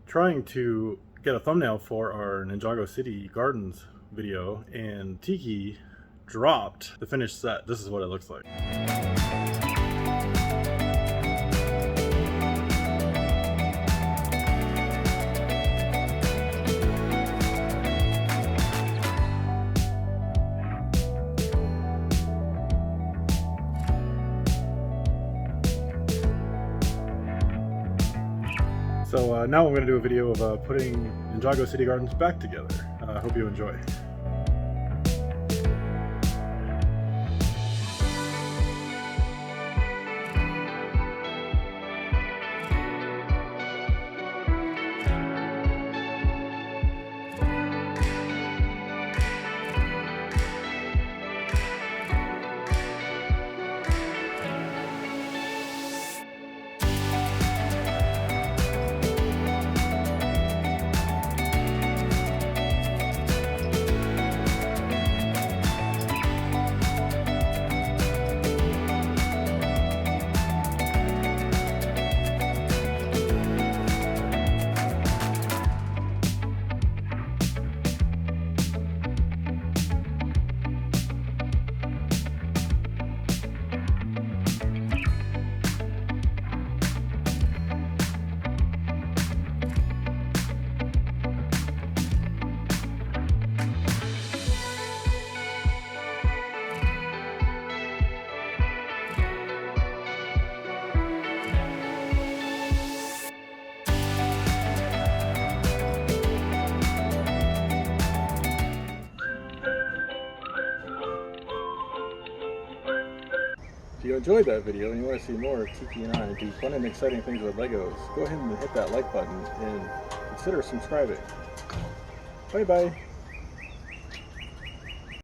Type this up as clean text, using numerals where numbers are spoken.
trying to get a thumbnail for our Ninjago City Gardens video, and Tiki dropped the finished set. This is what it looks like. So now I'm going to do a video of putting Ninjago City Gardens back together. I hope you enjoy. If you enjoyed that video and you want to see more of Tiki and I do fun and exciting things with Legos, go ahead and hit that like button and consider subscribing. Bye bye!